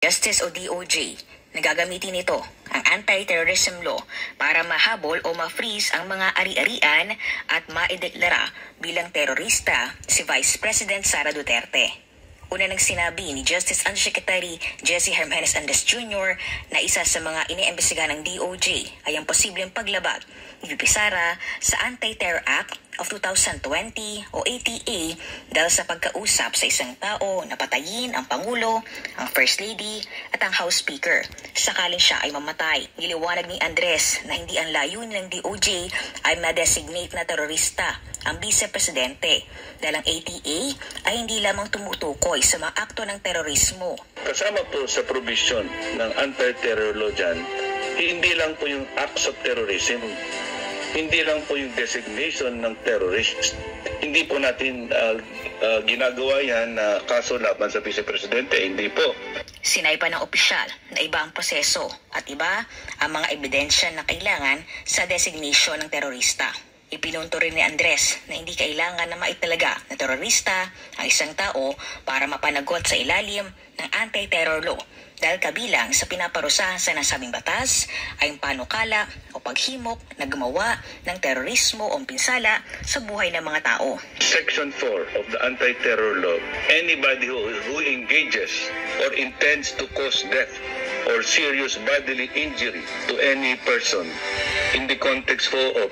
Justice o DOJ na gagamitin nito ang anti-terrorism law para mahabol o ma-freeze ang mga ari-arian at maideklara bilang terorista si Vice President Sara Duterte. Una nang sinabi ni Justice Undersecretary Jesse Jimenez Andes Jr. na isa sa mga iniimbestigahan ng DOJ ay ang posibleng paglabag ni VP Sara sa Anti-Terror Act of 2020 o ATA dahil sa pagkausap sa isang tao na patayin ang Pangulo, ang First Lady at ang House Speaker sakaling siya ay mamatay. Niliwanag ni Andres na hindi ang layunin ng DOJ ay ma-designate na terorista ang Vice Presidente dahil ang ATA ay hindi lamang tumutukoy sa mga akto ng terorismo. Kasama po sa provision ng anti-terror law dyan, hindi lang po yung acts of terrorism, hindi lang po yung designation ng terrorist. Hindi po natin ginagawa yan na kaso laban sa Vice Presidente, hindi po. Sinaypa ng opisyal na iba ang proseso at iba ang mga ebidensya na kailangan sa designation ng terorista. Ipinunto rin ni Andres na hindi kailangan na maitalaga na terorista ang isang tao para mapanagot sa ilalim ng anti-terror law dahil kabilang sa pinaparusahan sa nasabing batas ay ang panukala o paghimok na gumawa ng terorismo o pinsala sa buhay ng mga tao. Section 4 of the anti-terror law, anybody who engages or intends to cause death or serious bodily injury to any person in the context of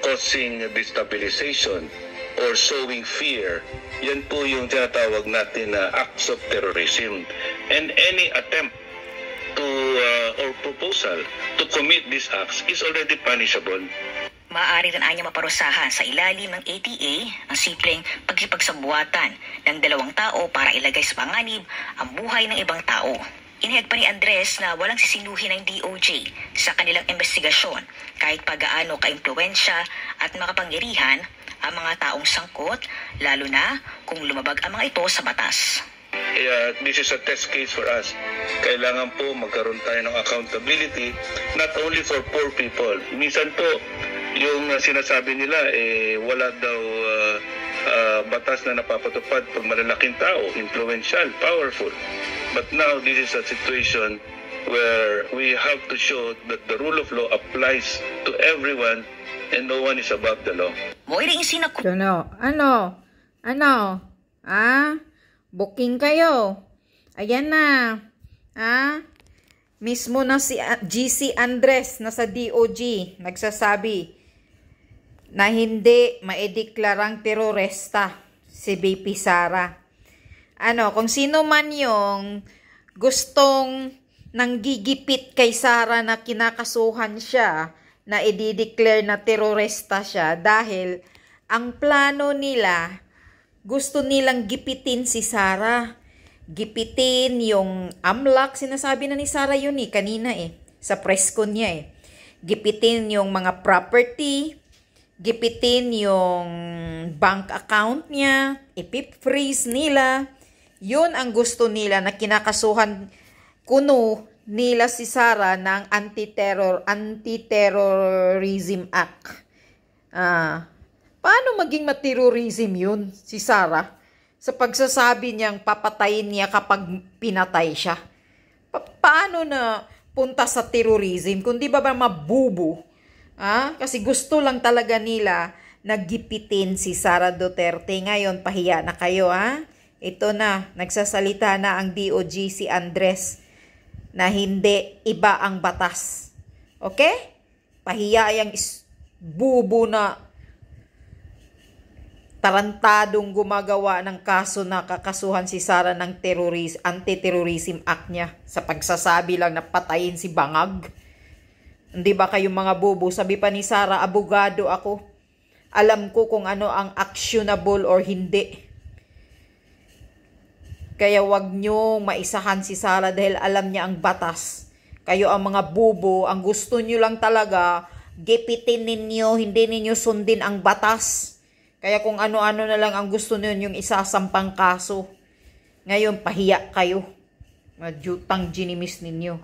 causing destabilization or sowing fear, yan po yung tinatawag natin na acts of terrorism. And any attempt to or proposal to commit these acts is already punishable. Maaari rin anya maparusahan sa ilalim ng ATA ang simpleng pagkipagsabuatan ng dalawang tao para ilagay sa panganib ang buhay ng ibang tao. Inihag pa ni Andres na walang sisinuhin ng DOJ sa kanilang investigasyon kahit pagaano ka-impluwensya at makapangyarihan ang mga taong sangkot, lalo na kung lumabag ang mga ito sa batas. This is a test case for us. Kailangan po magkaroon tayo ng accountability not only for poor people. Minsan po, yung sinasabi nila, wala daw batas na napapatupad pag malalaking tao, influential, powerful. But now, this is a situation where we have to show that the rule of law applies to everyone and no one is above the law. Booking kayo. Ayan na. Mismo na si GC Andres na sa DOJ nagsasabi na hindi maideklarang terorista si VP Sara. Kung sino man yung gustong nanggigipit kay Sara na kinakasuhan siya na i-declare na terorista siya dahil ang plano nila, gusto nilang gipitin si Sara. Gipitin yung AMLAC, sinasabi na ni Sara yun kanina sa press con niya Gipitin yung mga property, gipitin yung bank account niya, ipip-freeze nila. Yun ang gusto nila na kinakasuhan kuno nila si Sara ng Anti-Terrorism Act. Paano maging ma-terrorism yun si Sara? Sa pagsasabi niyang papatayin niya kapag pinatay siya. Paano na punta sa terrorism? Kung di ba mabubo? Kasi gusto lang talaga nila nagipitin si Sara Duterte. Ngayon, pahiya na kayo, Ito na, nagsasalita na ang DOJ si Andres na hindi iba ang batas. Okay? Pahiya yung bubo na tarantadong gumagawa ng kaso na kakasuhan si Sara ng Anti-Terrorism Act niya sa pagsasabi lang na patayin si Bangag. Hindi ba kayong mga bobo? Sabi pa ni Sara, abogado ako. Alam ko kung ano ang actionable or hindi. Kaya wag nyo maisahan si Sara dahil alam niya ang batas. Kayo ang mga bobo, ang gusto nyo lang talaga, gipitin ninyo, hindi ninyo sundin ang batas. Kaya kung ano-ano na lang ang gusto nyo yung isasampang kaso. Ngayon, pahiya kayo. Madyutang ginimis ninyo.